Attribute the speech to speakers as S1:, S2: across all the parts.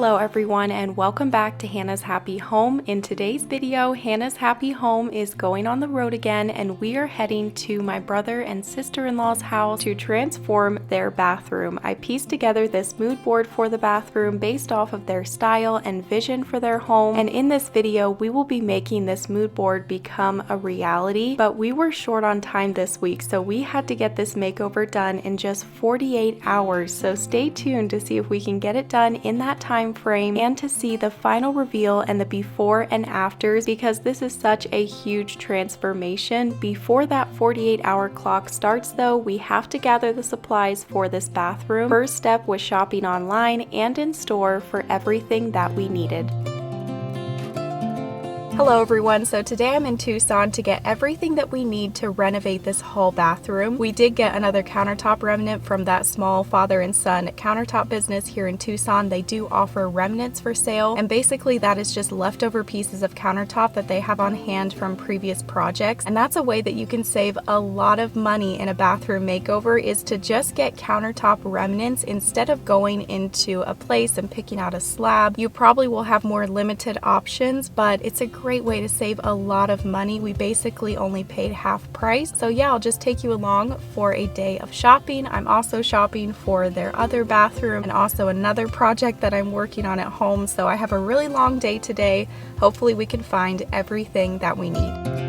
S1: Hello everyone and welcome back to Hannah's Happy Home. In today's video, Hannah's Happy Home is going on the road again and we are heading to my brother and sister-in-law's house to transform their bathroom. I pieced together this mood board for the bathroom based off of their style and vision for their home, and in this video we will be making this mood board become a reality, but we were short on time this week, so we had to get this makeover done in just 48 hours. So stay tuned to see if we can get it done in that time frame and to see the final reveal and the before and afters, because this is such a huge transformation. Before that 48-hour clock starts though, we have to gather the supplies for this bathroom. First step was shopping online and in store for everything that we needed. Hello everyone, so today I'm in Tucson to get everything that we need to renovate this whole bathroom. We did get another countertop remnant from that small father and son countertop business here in Tucson. They do offer remnants for sale, and basically that is just leftover pieces of countertop that they have on hand from previous projects, and that's a way that you can save a lot of money in a bathroom makeover, is to just get countertop remnants instead of going into a place and picking out a slab. You probably will have more limited options, but it's a great way to save a lot of money. We basically only paid half price. So yeah, I'll just take you along for a day of shopping. I'm also shopping for their other bathroom and also another project that I'm working on at home. So I have a really long day today. Hopefully we can find everything that we need.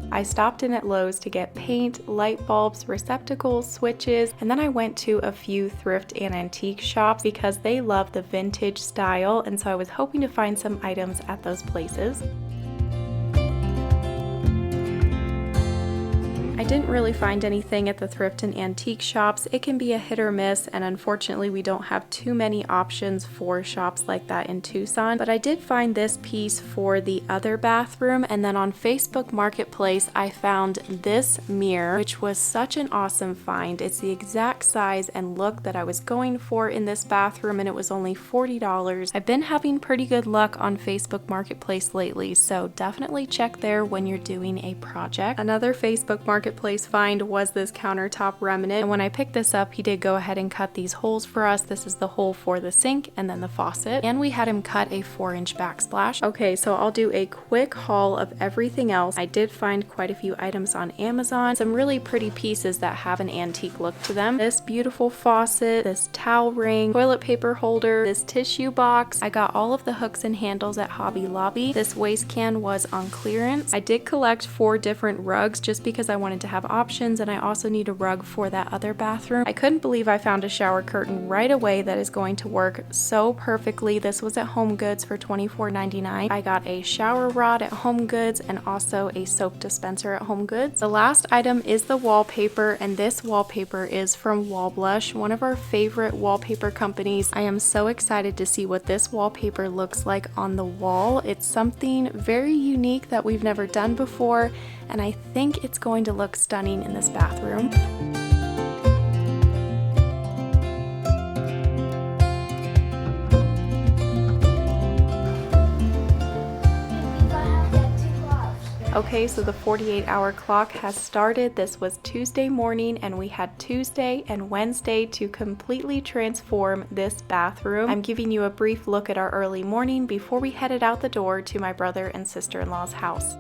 S1: I stopped in at Lowe's to get paint, light bulbs, receptacles, switches, and then I went to a few thrift and antique shops because they love the vintage style, and so I was hoping to find some items at those places. I didn't really find anything at the thrift and antique shops. It can be a hit or miss, and unfortunately we don't have too many options for shops like that in Tucson, but I did find this piece for the other bathroom, and then on Facebook Marketplace I found this mirror, which was such an awesome find. It's the exact size and look that I was going for in this bathroom, and it was only $40. I've been having pretty good luck on Facebook Marketplace lately, so definitely check there when you're doing a project. Another Facebook Marketplace find was this countertop remnant, and when I picked this up he did go ahead and cut these holes for us. This is the hole for the sink and then the faucet, and we had him cut a 4-inch backsplash. Okay, so I'll do a quick haul of everything else. I did find quite a few items on Amazon, some really pretty pieces that have an antique look to them. This beautiful faucet, this towel ring, toilet paper holder, this tissue box. I got all of the hooks and handles at Hobby Lobby. This waste can was on clearance. I did collect 4 different rugs just because I wanted to have options, and I also need a rug for that other bathroom. I couldn't believe I found a shower curtain right away that is going to work so perfectly. This was at Home Goods for $24.99. I got a shower rod at Home Goods and also a soap dispenser at Home Goods. The last item is the wallpaper, and this wallpaper is from Wall Blush, one of our favorite wallpaper companies. I am so excited to see what this wallpaper looks like on the wall. It's something very unique that we've never done before, and I think it's going to look stunning in this bathroom. Okay, so the 48-hour clock has started. This was Tuesday morning, and we had Tuesday and Wednesday to completely transform this bathroom. I'm giving you a brief look at our early morning before we headed out the door to my brother and sister-in-law's house.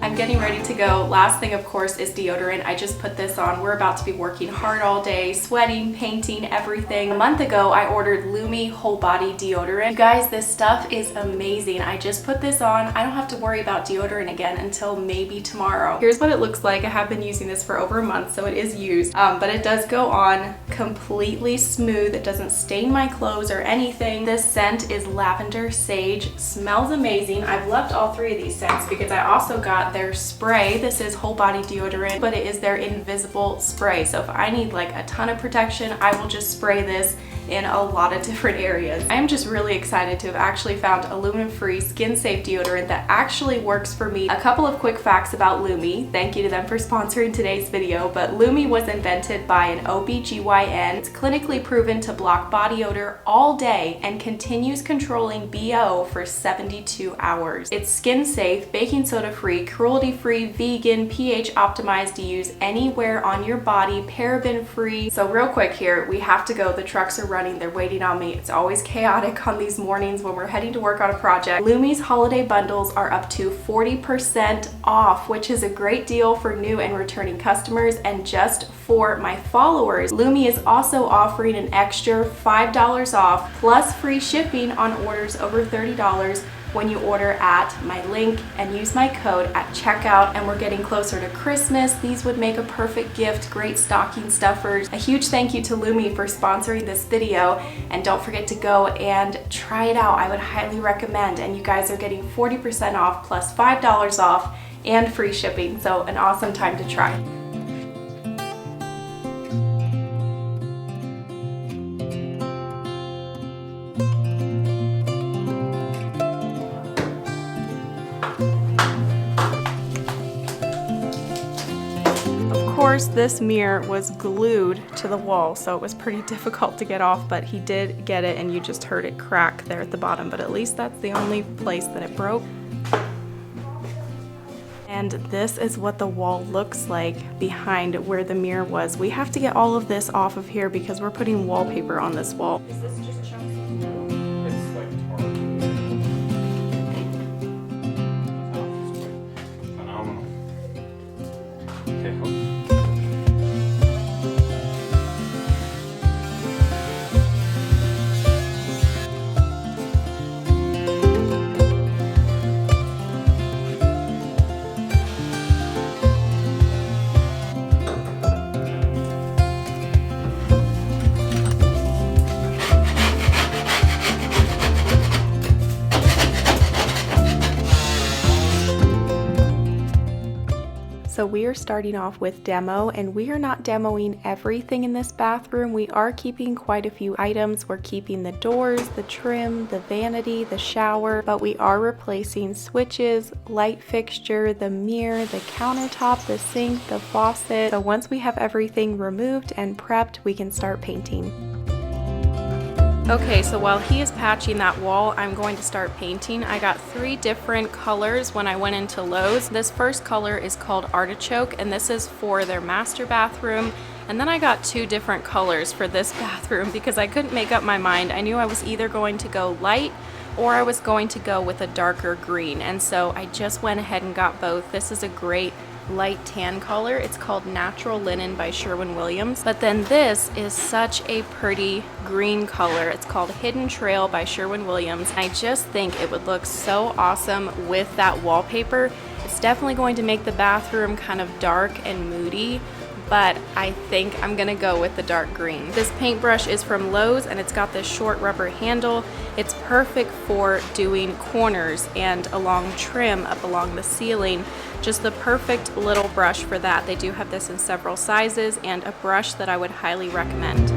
S1: I'm getting ready to go. Last thing, of course, is deodorant. I just put this on. We're about to be working hard all day, sweating, painting, everything. A month ago, I ordered Lumi whole body deodorant. You guys, this stuff is amazing. I just put this on. I don't have to worry about deodorant again until maybe tomorrow. Here's what it looks like. I have been using this for over a month, so it is used, but it does go on completely smooth. It doesn't stain my clothes or anything. This scent is lavender sage. Smells amazing. I've loved all 3 of these scents because I also got their spray. This is whole body deodorant, but it is their invisible spray. So if I need like a ton of protection, I will just spray this in a lot of different areas. I am just really excited to have actually found aluminum-free skin-safe deodorant that actually works for me. A couple of quick facts about Lumi. Thank you to them for sponsoring today's video, but Lumi was invented by an OBGYN. It's clinically proven to block body odor all day and continues controlling BO for 72 hours. It's skin-safe, baking soda-free, cruelty-free, vegan, pH optimized to use anywhere on your body, paraben-free. So real quick here, we have to go. The trucks are running, they're waiting on me. It's always chaotic on these mornings when we're heading to work on a project. Lumi's holiday bundles are up to 40% off, which is a great deal for new and returning customers. And just for my followers, Lumi is also offering an extra $5 off plus free shipping on orders over $30 when you order at my link and use my code at checkout. And we're getting closer to Christmas. These would make a perfect gift, great stocking stuffers. A huge thank you to Lumi for sponsoring this video, and don't forget to go and try it out. I would highly recommend, and you guys are getting 40% off plus $5 off and free shipping, so an awesome time to try. Of course, this mirror was glued to the wall, so it was pretty difficult to get off, but he did get it, and you just heard it crack there at the bottom, but at least that's the only place that it broke. And this is what the wall looks like behind where the mirror was. We have to get all of this off of here because we're putting wallpaper on this wall. Is this just chunks of glue?
S2: It's like tar. Phenomenal. Okay.
S1: So we are starting off with demo, and we are not demoing everything in this bathroom. We are keeping quite a few items. We're keeping the doors, the trim, the vanity, the shower, but we are replacing switches, light fixture, the mirror, the countertop, the sink, the faucet. So once we have everything removed and prepped, we can start painting. Okay, so while he is patching that wall, I'm going to start painting. I got 3 different colors when I went into Lowe's. This first color is called Artichoke, and this is for their master bathroom. And then I got 2 different colors for this bathroom because I couldn't make up my mind. I knew I was either going to go light or I was going to go with a darker green. And so I just went ahead and got both. This is a great light tan color. It's called Natural Linen by Sherwin-Williams. But then this is such a pretty green color. It's called Hidden Trail by Sherwin-Williams. I just think it would look so awesome with that wallpaper. It's definitely going to make the bathroom kind of dark and moody, but I think I'm gonna go with the dark green. This paintbrush is from Lowe's, and it's got this short rubber handle. It's perfect for doing corners and along trim up along the ceiling. Just the perfect little brush for that. They do have this in several sizes, and a brush that I would highly recommend.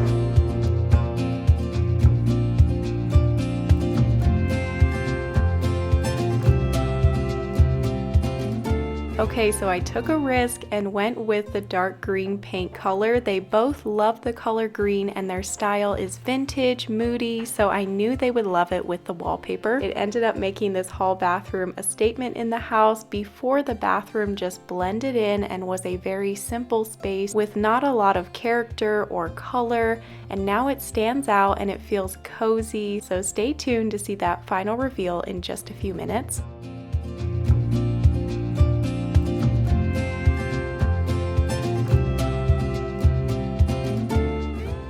S1: Okay, so I took a risk and went with the dark green paint color. They both love the color green, and their style is vintage, moody, so I knew they would love it with the wallpaper. It ended up making this hall bathroom a statement in the house. Before, the bathroom just blended in and was a very simple space with not a lot of character or color, and now it stands out and it feels cozy. So stay tuned to see that final reveal in just a few minutes.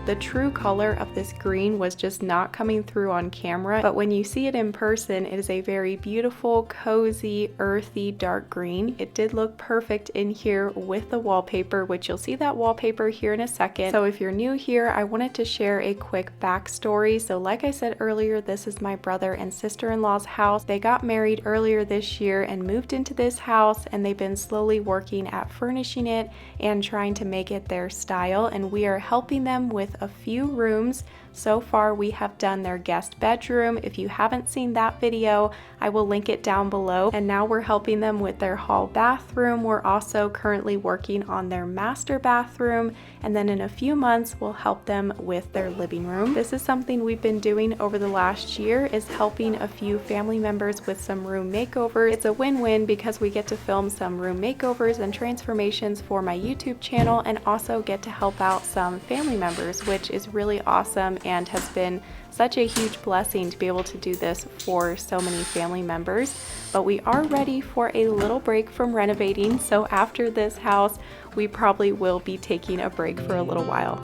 S1: The true color of this green was just not coming through on camera, but when you see it in person, it is a very beautiful, cozy, earthy, dark green. It did look perfect in here with the wallpaper, which you'll see that wallpaper here in a second. So if you're new here, I wanted to share a quick backstory. So like I said earlier, this is my brother and sister-in-law's house. They got married earlier this year and moved into this house, and they've been slowly working at furnishing it and trying to make it their style, and we are helping them with a few rooms. So far we have done their guest bedroom. If you haven't seen that video, I will link it down below. And now we're helping them with their hall bathroom. We're also currently working on their master bathroom, and then in a few months we'll help them with their living room. This is something we've been doing over the last year, is helping a few family members with some room makeovers. It's a win-win because we get to film some room makeovers and transformations for my YouTube channel, and also get to help out some family members, which is really awesome and has been such a huge blessing to be able to do this for so many family members. But we are ready for a little break from renovating, so after this house we probably will be taking a break for a little while.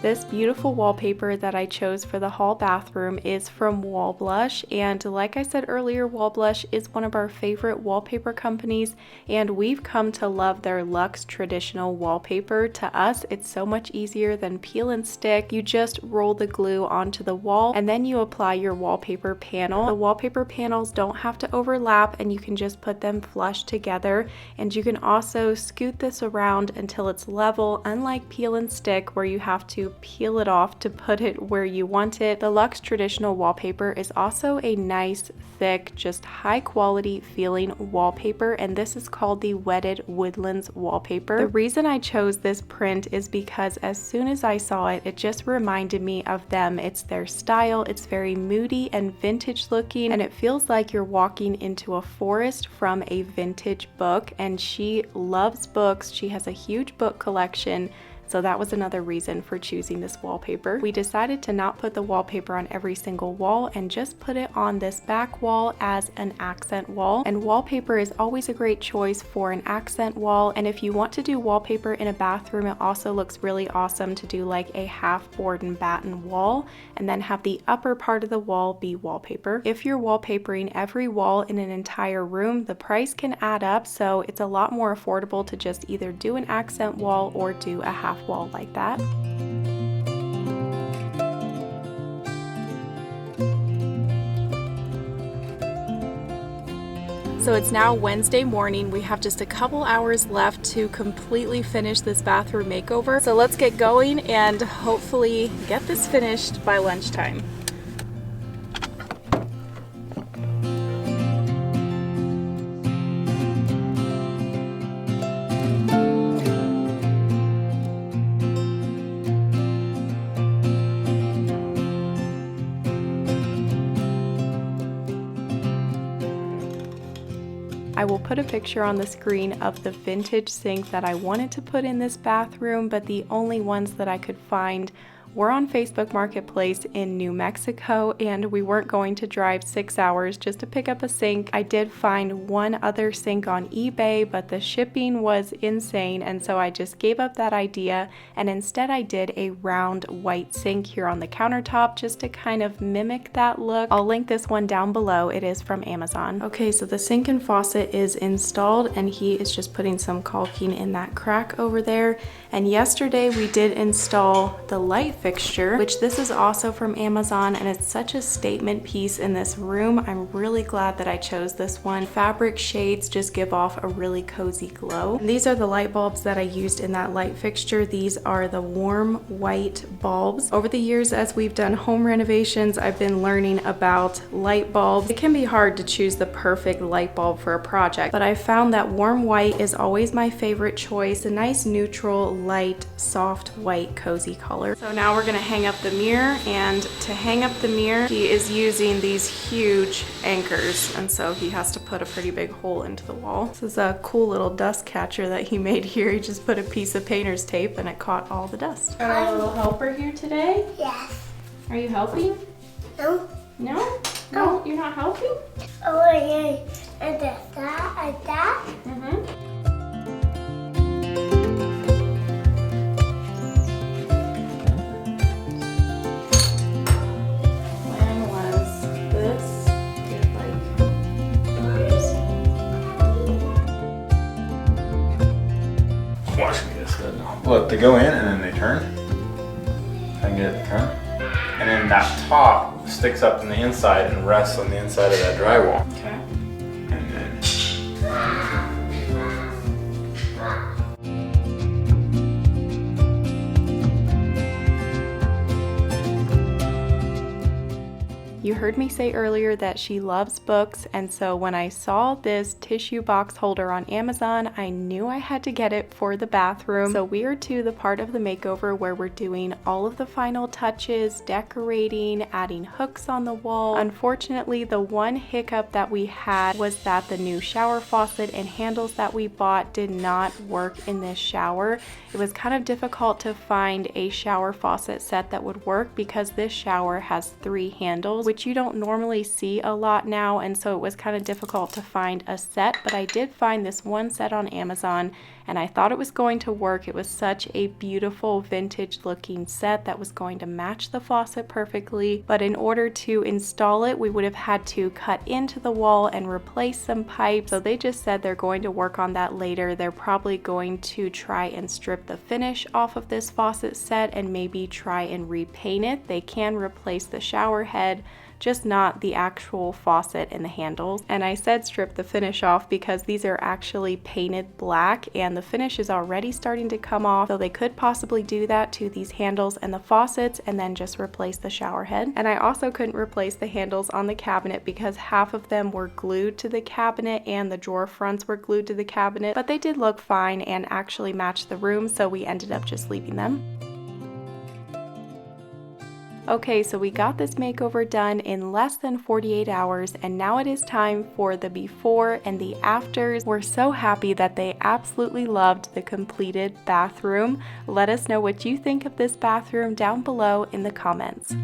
S1: This beautiful wallpaper that I chose for the hall bathroom is from Wall Blush, and like I said earlier, Wall Blush is one of our favorite wallpaper companies, and we've come to love their luxe traditional wallpaper. To us, it's so much easier than peel and stick. You just roll the glue onto the wall and then you apply your wallpaper panel. The wallpaper panels don't have to overlap, and you can just put them flush together, and you can also scoot this around until it's level, unlike peel and stick where you have to peel it off to put it where you want it. The luxe traditional wallpaper is also a nice, thick, just high quality feeling wallpaper, and this is called the Wedded Woodlands wallpaper. The reason I chose this print is because as soon as I saw it, it just reminded me of them. It's their style, it's very moody and vintage looking, and it feels like you're walking into a forest from a vintage book, and she loves books. She has a huge book collection. So that was another reason for choosing this wallpaper. We decided to not put the wallpaper on every single wall and just put it on this back wall as an accent wall. And wallpaper is always a great choice for an accent wall. And if you want to do wallpaper in a bathroom, it also looks really awesome to do like a half board and batten wall and then have the upper part of the wall be wallpaper. If you're wallpapering every wall in an entire room, the price can add up. So it's a lot more affordable to just either do an accent wall or do a half wall like that. So it's now Wednesday morning. We have just a couple hours left to completely finish this bathroom makeover. So let's get going and hopefully get this finished by lunchtime. I will put a picture on the screen of the vintage sink that I wanted to put in this bathroom, but the only ones that I could find were on Facebook Marketplace in New Mexico, and we weren't going to drive 6 hours just to pick up a sink. I did find one other sink on eBay, but the shipping was insane, and so I just gave up that idea, and instead I did a round white sink here on the countertop just to kind of mimic that look. I'll link this one down below. It is from Amazon. Okay, so the sink and faucet is installed, and he is just putting some caulking in that crack over there. And yesterday we did install the light fixture, which this is also from Amazon, and it's such a statement piece in this room. I'm really glad that I chose this one. Fabric shades just give off a really cozy glow. And these are the light bulbs that I used in that light fixture. These are the warm white bulbs. Over the years, as we've done home renovations, I've been learning about light bulbs. It can be hard to choose the perfect light bulb for a project, but I found that warm white is always my favorite choice. A nice neutral, light, soft white, cozy color. So now we're gonna hang up the mirror, and to hang up the mirror, he is using these huge anchors, and so he has to put a pretty big hole into the wall. This is a cool little dust catcher that he made here. He just put a piece of painter's tape and it caught all the dust. Got our little helper here today?
S2: Yes.
S1: Are you helping?
S2: No.
S1: No? No, you're not helping?
S2: Oh, yeah. And that, and that.
S1: Mm-hmm.
S3: Watch me this good. Look, they go in and then they turn. I can get it to turn. And then that top sticks up in the inside and rests on the inside of that drywall.
S1: Okay.
S3: And then
S1: you heard me say earlier that she loves books, and so when I saw this tissue box holder on Amazon, I knew I had to get it for the bathroom. So we are to the part of the makeover where we're doing all of the final touches, decorating, adding hooks on the wall. Unfortunately, the one hiccup that we had was that the new shower faucet and handles that we bought did not work in this shower. It was kind of difficult to find a shower faucet set that would work because this shower has 3 handles, which you don't normally see a lot now, and so it was kind of difficult to find a set, but I did find this one set on Amazon and I thought it was going to work. It was such a beautiful vintage looking set that was going to match the faucet perfectly, but in order to install it we would have had to cut into the wall and replace some pipes. So they just said they're going to work on that later. They're probably going to try and strip the finish off of this faucet set and maybe try and repaint it. They can replace the shower head, just not the actual faucet and the handles. And I said strip the finish off because these are actually painted black and the finish is already starting to come off, so they could possibly do that to these handles and the faucets and then just replace the shower head. And I also couldn't replace the handles on the cabinet because half of them were glued to the cabinet and the drawer fronts were glued to the cabinet, but they did look fine and actually matched the room, so we ended up just leaving them. Okay, so we got this makeover done in less than 48 hours, and now it is time for the before and the afters. We're so happy that they absolutely loved the completed bathroom. Let us know what you think of this bathroom down below in the comments.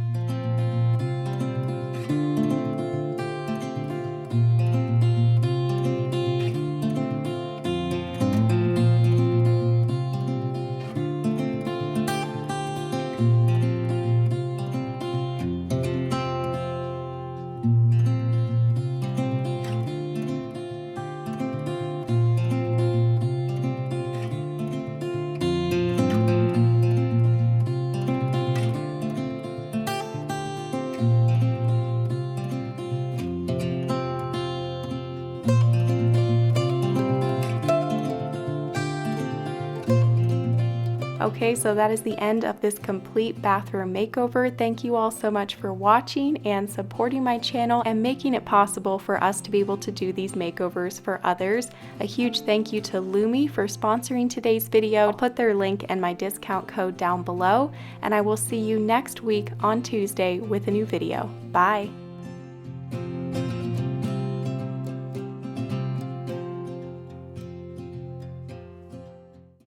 S1: Okay, so that is the end of this complete bathroom makeover. Thank you all so much for watching and supporting my channel and making it possible for us to be able to do these makeovers for others. A huge thank you to Lumi for sponsoring today's video. I'll put their link and my discount code down below, and I will see you next week on Tuesday with a new video. Bye!